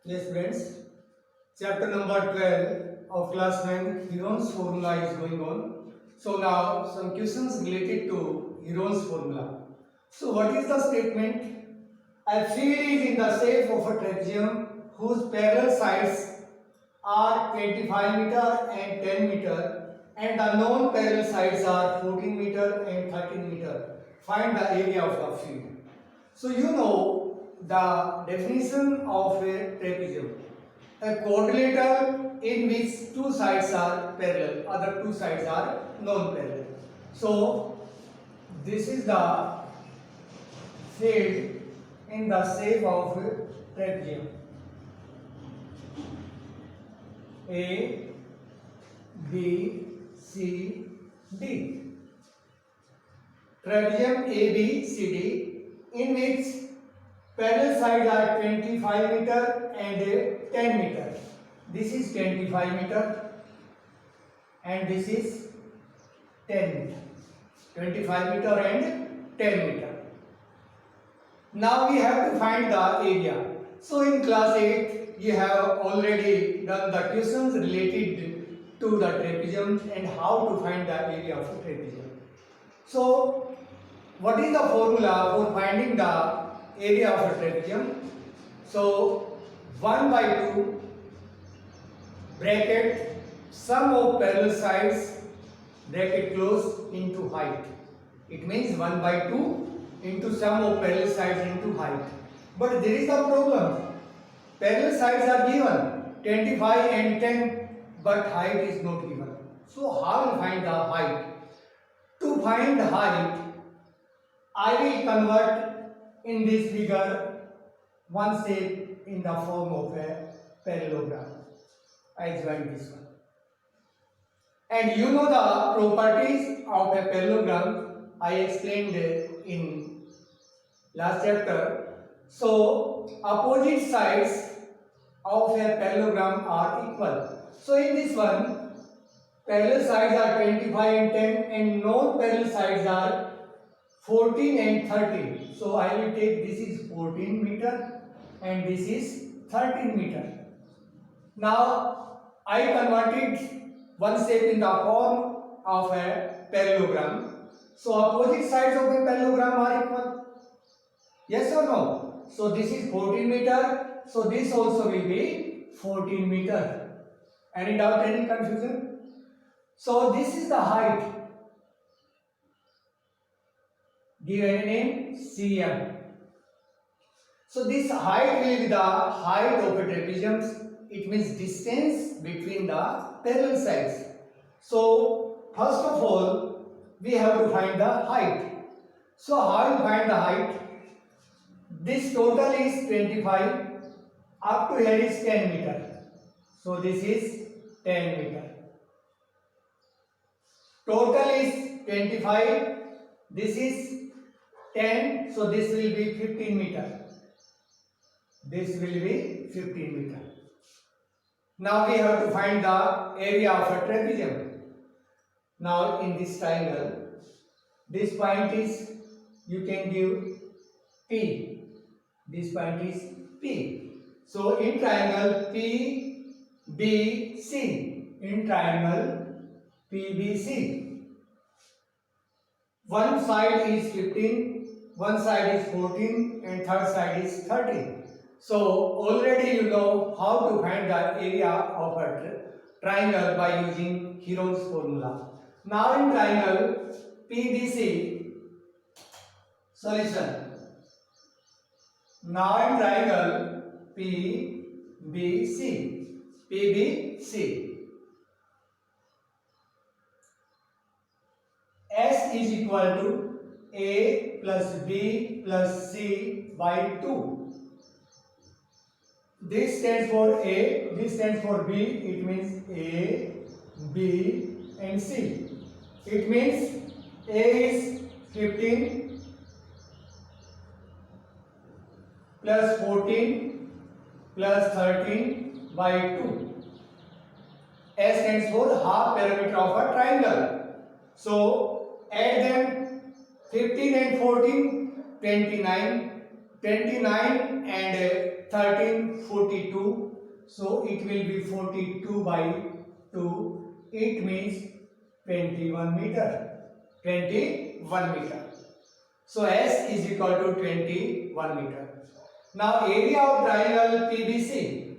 Yes, friends. Chapter number 12 of class 9 Heron's formula is going on. So now some questions related to Heron's formula. So what is the statement? A field is in the shape of a trapezium whose parallel sides are 25 meter and 10 meter and the non-parallel sides are 14 meter and 13 meter. Find the area of the field. So you know the definition of a trapezium. A quadrilateral in which two sides are parallel, other two sides are non-parallel. So this is the field in the shape of a trapezium. A, B, C, D. Trapezium A, B, C, D in which parallel sides are 25 meter and 10 meter. This is 25 meter and this is 10 meter. 25 meter and 10 meter. Now we have to find the area. So in class 8 you have already done the questions related to the trapezium and how to find the area of a trapezium. So what is the formula for finding the area of a trapezium? So 1 by 2 bracket sum of parallel sides bracket close into height. It means 1 by 2 into sum of parallel sides into height. But there is a problem. Parallel sides are given 25 and 10 but height is not given. So how will find the height? To find height I will convert in this figure one shape in the form of a parallelogram. I join this one. And you know the properties of a parallelogram I explained in last chapter. So opposite sides of a parallelogram are equal. So in this one, parallel sides are 25 and 10 and non-parallel sides are 14 and 13. So I will take this is 14 meter and this is 13 meter. Now I converted one shape in the form of a parallelogram. So opposite sides of a parallelogram are equal. Yes or no? So this is 14 meter. So this also will be 14 meter. Any doubt, any confusion? So this is the height. Give any name CM. So this height will be the height of a trapezium. It means distance between the parallel sides. So first of all we have to find the height. So how to find the height? This total is 25. Up to here is 10 meter. So this is 10 meter. Total is 25. This is 10. So this will be 15 meter. This will be 15 meter. Now we have to find the area of a trapezium. Now in this triangle, this point is, you can give P. This point is P. So in triangle PBC, in triangle PBC, one side is 15, one side is 14 and third side is 13. So already you know how to find the area of a triangle by using Heron's formula. Now in triangle PBC, solution. Now in triangle PBC, S is equal to A plus B plus C by 2. This stands for A, this stands for B, it means A, B and C. It means A is 15 plus 14 plus 13 by 2. S stands for half perimeter of a triangle. So add them 15 and 14, 29 29 and 13, 42. So it will be 42 by 2. It means 21 meter. 21 meter. So S is equal to 21 meter. Now area of triangle PBC.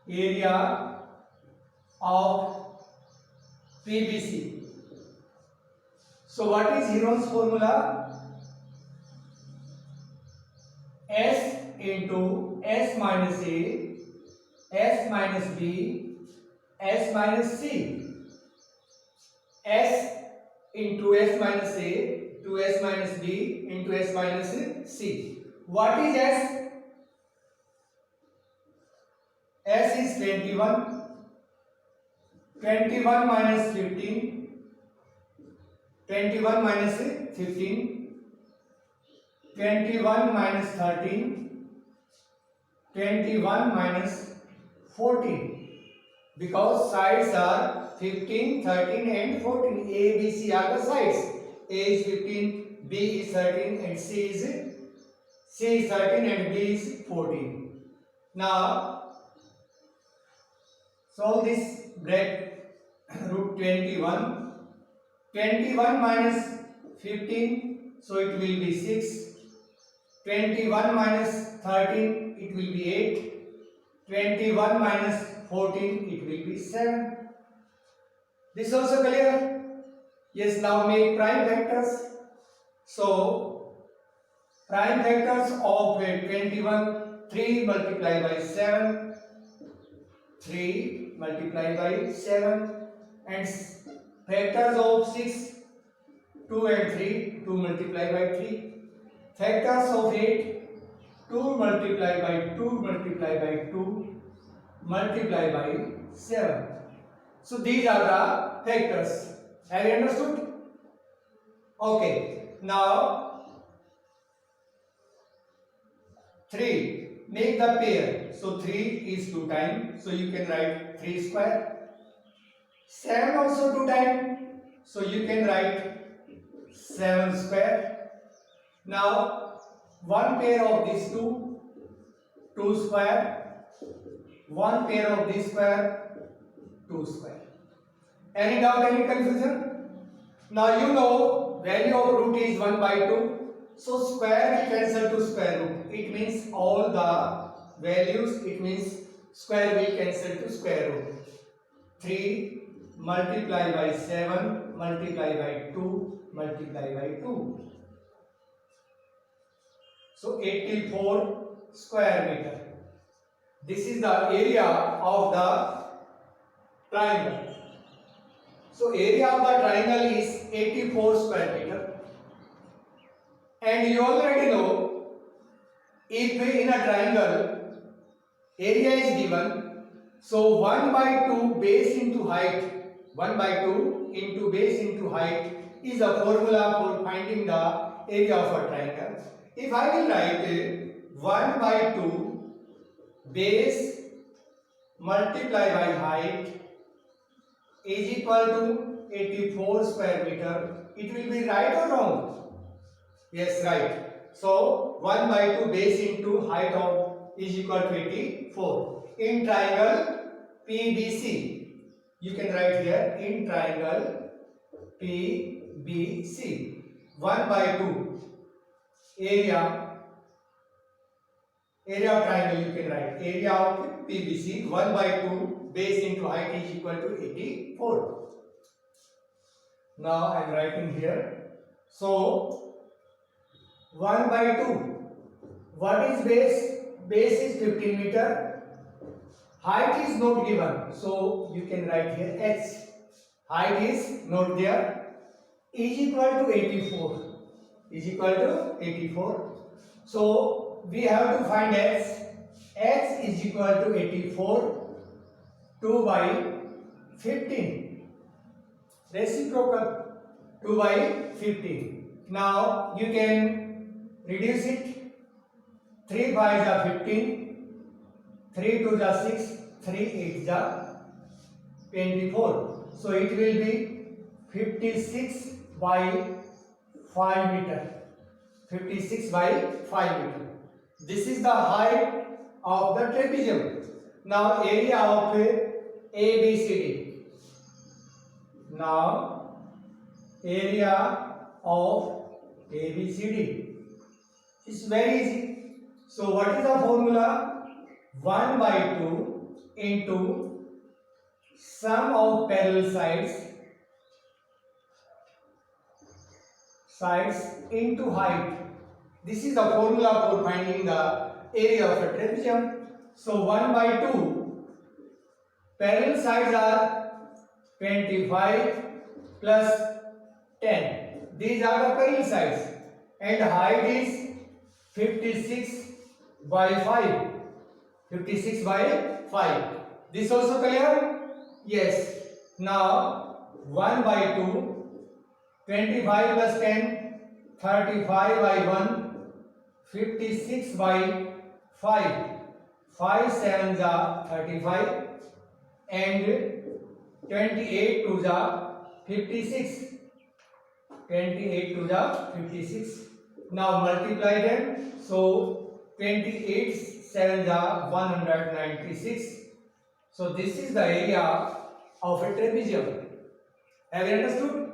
Area of PBC. So what is Heron's formula? S into S minus A, S minus B, S minus C. S into S minus A to S minus B into S minus C. What is S? S is 21. 21 minus 15. 21 minus 15. 21 minus 13. 21 minus 14. Because sides are 15, 13 and 14. A, B, C are the sides. A is 15, B is 13 and C is 13 and B is 14. Now solve this break root 21. 21 minus 15, so it will be 6. 21 minus 13, it will be 8. 21 minus 14, it will be 7. This also clear? Yes, now make prime factors. So prime factors of 21, 3 multiplied by 7. 3 multiplied by 7, and factors of 6, 2 and 3, 2 multiplied by 3. Factors of 8, 2 multiplied by 2 multiplied by 2 multiplied by 7. So these are the factors. Have you understood? Okay. Now 3. Make the pair. So 3 is 2 times. So you can write 3 square. 7 also 2 times. So you can write 7 square. Now one pair of these 2, 2 square. One pair of this square, 2 square. Any doubt, any confusion? Now you know value of root is 1 by 2. So square will cancel to square root. It means all the values, it means square will cancel to square root. 3 multiplied by 7 multiplied by 2 multiplied by 2. So 84 square meter. This is the area of the triangle. So area of the triangle is 84 square meter. And you already know, if in a triangle area is given, so 1 by 2 base into height, 1 by 2 into base into height is a formula for finding the area of a triangle. If I will write 1 by 2 base multiplied by height is equal to 84 square meter, it will be right or wrong? Yes, right. So 1 by 2 base into height of is equal to 84. In triangle PBC, you can write here in triangle PBC, 1 by 2 area of triangle, you can write area of PBC 1 by 2 base into height is equal to 84. Now I am writing here. So 1 by 2. What is base? Base is 15 meter. Height is not given. So you can write here h. Height is not there. Is equal to 84. Is equal to 84. So we have to find x. X is equal to 84. 2 by 15. Reciprocal. 2 by 15. Now you can reduce it. 3 5s are 15, 3 2s are 6, 3 8s are 24. So it will be 56 by 5 meter. 56 by 5 meter. This is the height of the trapezium. Now area of ABCD. Now area of ABCD is very easy. So what is the formula? 1 by 2 into sum of parallel sides into height. This is the formula for finding the area of a trapezium. So 1 by 2, parallel sides are 25 plus 10. These are the parallel sides. And height is 56 by 5. 56 by 5. This also clear? Yes. Now 1 by 2, 25 plus 10, 35 by 1, 56 by 5. 5 sevens are 35 and 28 twos are 56. 28 twos are 56. Now multiply them. So 28 sevens are 196. So this is the area of a trapezium. Have you understood?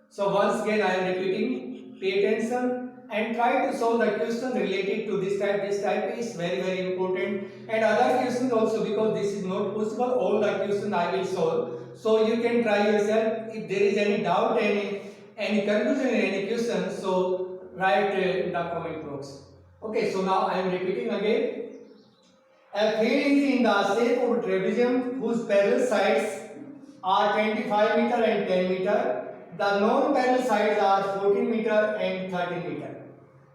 So once again I am repeating, pay attention and try to solve the question related to this type. This type is very important, and other questions also, because this is not possible all the questions I will solve. So you can try yourself. If there is any doubt, any confusion in any question, so write in the comment box. Okay, so now I am repeating again. A field is in the shape of a trapezium whose parallel sides are 25 meter and 10 meter. The non-parallel sides are 14 meter and 13 meter.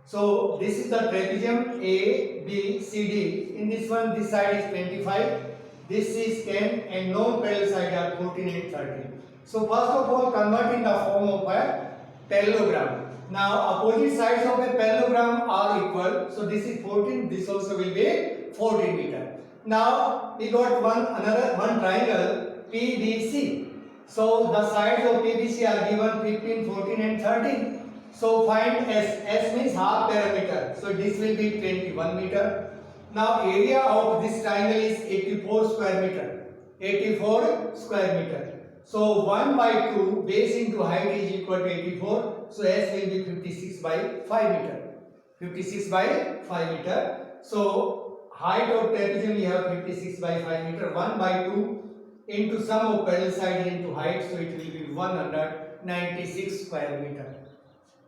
So this is the trapezium A, B, C, D. In this one, this side is 25, this is 10, and non-parallel sides are 14 and 13. So first of all, convert in the form of a parallelogram. Now opposite sides of a parallelogram are equal. So this is 14. This also will be 14 meter. Now we got one triangle PBC. So the sides of PBC are given 15, 14 and 13. So find S. S means half parameter. So this will be 21 meter. Now area of this triangle is 84 square meter. 84 square meter. So 1 by 2 base into height is equal to 84. So S will be 56 by 5 meter. 56 by 5 meter. So height of trapezium we have 56 by 5 meter. 1 by 2 into sum of parallel sides into height, so it will be 196 square meter.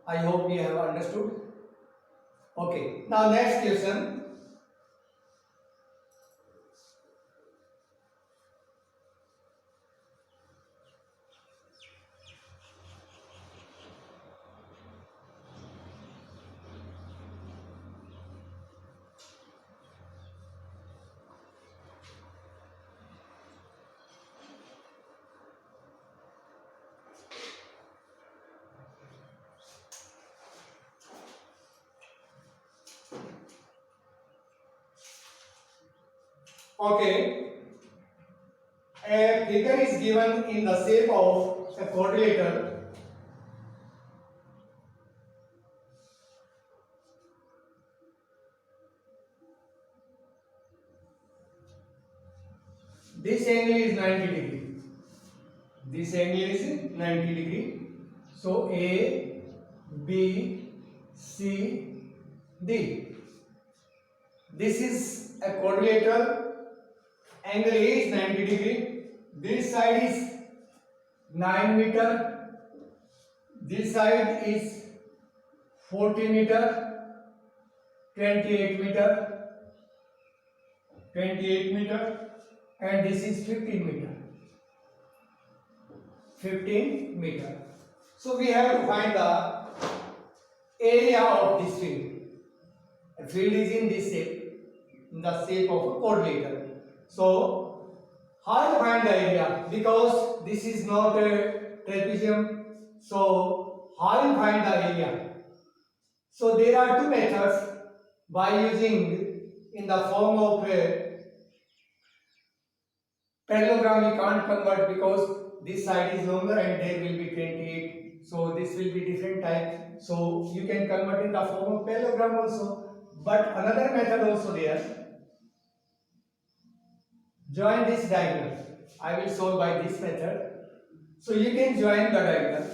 I hope you have understood. Okay, now next question. Okay, a figure is given in the shape of a quadrilateral. This angle is 90 degree. This angle is 90 degree. So A, B, C, D. This is a quadrilateral. Angle A is 90 degree. This side is 9 meter. This side is 40 meter. 28 meter. 28 meter. And this is 15 meter. 15 meter. So we have to find the area of this field. A field is in this shape, in the shape of a quadrilateral. So how to find the area? Because this is not a trapezium. So how to find the area? So there are two methods by using in the form of a parallelogram. We can't convert because this side is longer and there will be 28. So this will be different type. So you can convert in the form of parallelogram also. But another method also there. Join this diagonal. I will solve by this method. So you can join the diagonal.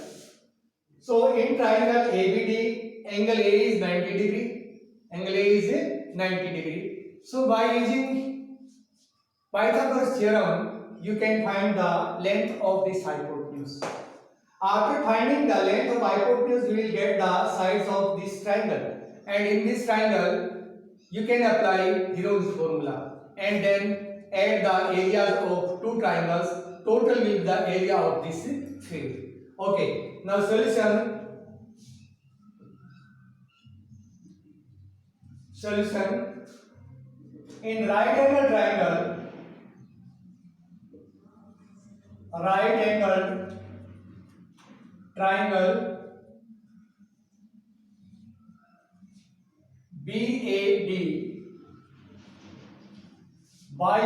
So in triangle ABD, angle A is 90 degree. Angle A is 90 degree. So by using Pythagoras theorem, you can find the length of this hypotenuse. After finding the length of hypotenuse, you will get the sides of this triangle. And in this triangle, you can apply Heron's formula and then add the areas of two triangles. Total will be the area of this field. Okay. Now solution. In right angle triangle BAD, by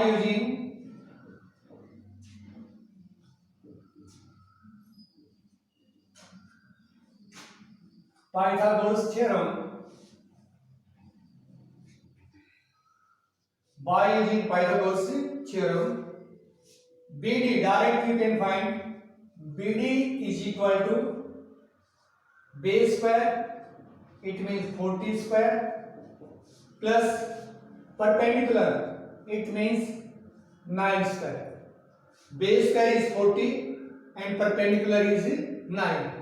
using Pythagoras theorem, BD direct you can find BD is equal to base square, it means 40 square, plus perpendicular, it means 9 square. Base square is 40 and perpendicular is 9.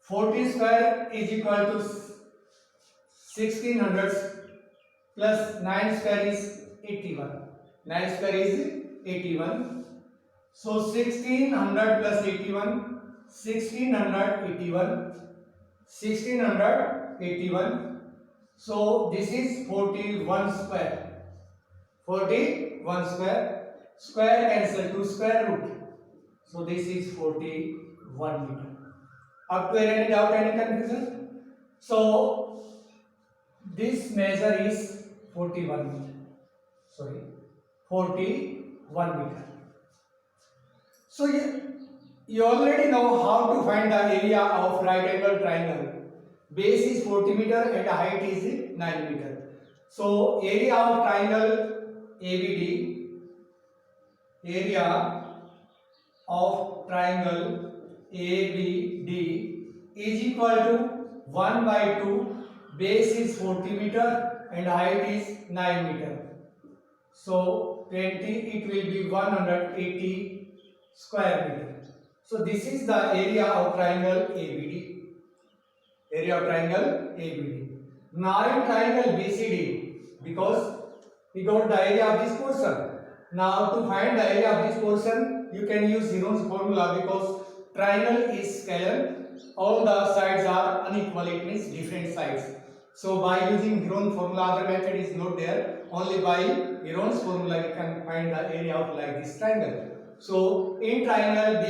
40 square is equal to 1600 plus 9 square is 81. 9 square is 81. So 1600 plus 81, 1681. So this is 41 square. 41 square. Square cancel to square root. So this is 41 meter. Up to any doubt, any confusion? So this measure is 41 meter. 41 meter. So you already know how to find the area of right angle triangle. Base is 40 meter and height is 9 meter. So area of triangle ABD, is equal to 1 by 2. Base is 40 meter and height is 9 meter. So 20, it will be 180 square meter. So this is the area of triangle ABD. Now in triangle BCD, because we got the area of this portion. Now to find the area of this portion, you can use Heron's formula, because triangle is scalar. All the sides are unequal, it means different sides. So by using Heron's formula, other method is not there. Only by Heron's formula we can find the area of like this triangle. So in triangle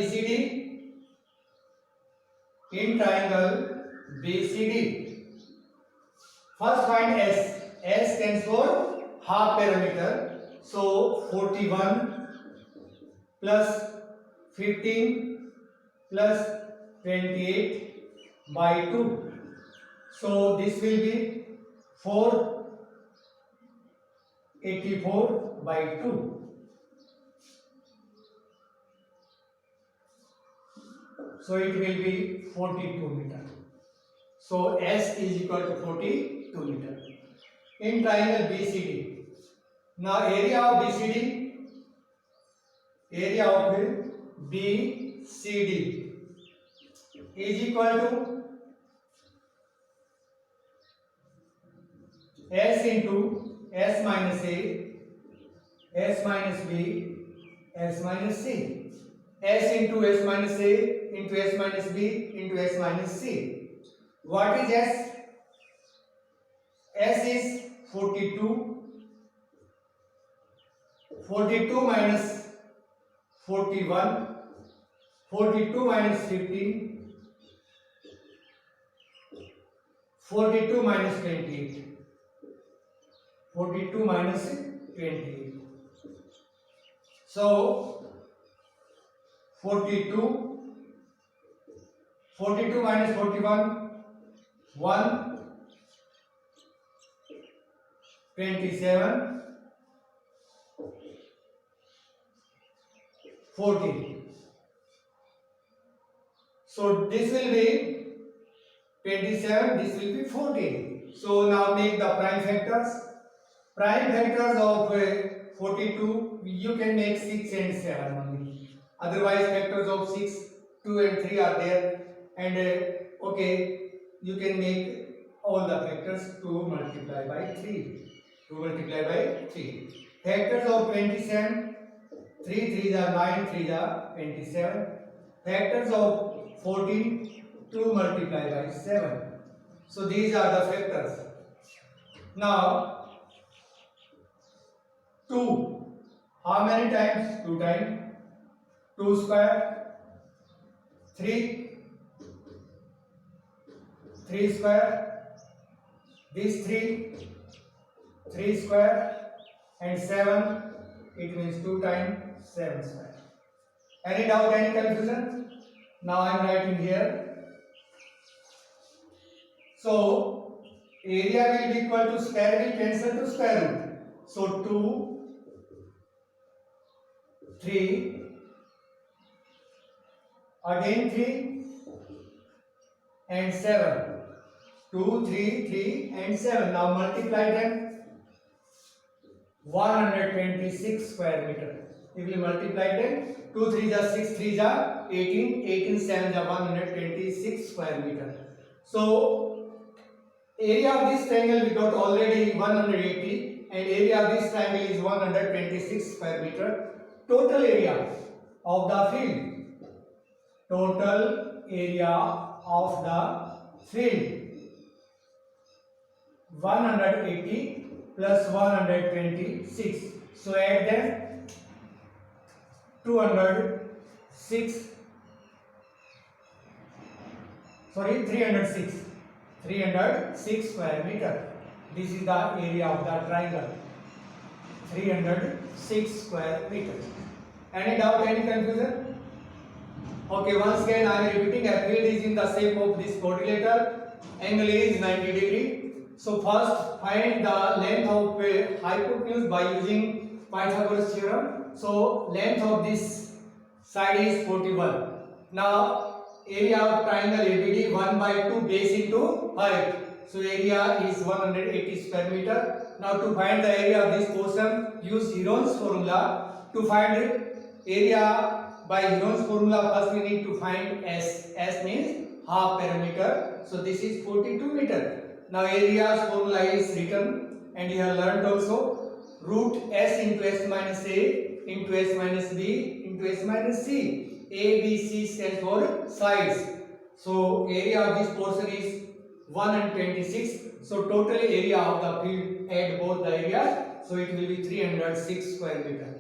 BCD, first find S. S stands for half parameter. So 41 plus 15 plus 28 by 2. So this will be 484 by 2. So it will be 42 meter. So S is equal to 42 meter. In triangle BCD. Now area of BCD is equal to S into S minus A, S minus B, S minus C. S into S minus A into S minus B into S minus C. What is S? S is 42. 42 minus 41. 42 minus 15. 42 minus 28. 42 minus 28. So 42 minus 41, 1, 27, 14. So this will be 27, this will be 14. So now make the prime factors. Prime factors of 42, you can make 6 and 7 only. Otherwise factors of 6, 2 and 3 are there. And okay, you can make all the factors 2 multiply by 3. 2 multiply by 3. Factors of 27, 3 3s are 9, 3s are 27. Factors of 14, 2 multiply by 7. So these are the factors. Now 2, how many times? 2 times. 2 square, 3, 3 square, this 3, 3 square, and 7, it means 2 times 7 square. Any doubt, any confusion? Now I am writing here. So area will be equal to square will cancel to square root. So 2, 3, again 3 and 7. 2, 3, 3 and 7. Now multiply them. 126 square meter. If we multiply them, 2 3s are 6, 3s are 18, 18 7s are 126 square meter. So area of this triangle we got already 180 and area of this triangle is 126 square meter. Total area of the field. Total area of the field 180 plus 126. So add them 306 square meter. This is the area of the triangle. 306 square meter. Any doubt, any confusion? Okay, once again I am repeating, a field is in the shape of this quadrilateral. Angle is 90 degree. So first find the length of hypotenuse by using Pythagoras theorem. So length of this side is 41. Now area of triangle ABD 1 by 2 base into height. So area is 180 square meter. Now to find the area of this portion, use Heron's formula. To find area by Heron's formula, first we need to find S. S means half perimeter. So this is 42 meter. Now area's formula is written and you have learnt also. Root S into S minus A into S minus B into S minus C. A, B, C stands for sides. So area of this portion is 126. So total area of the field, add both the areas. So it will be 306 square meter.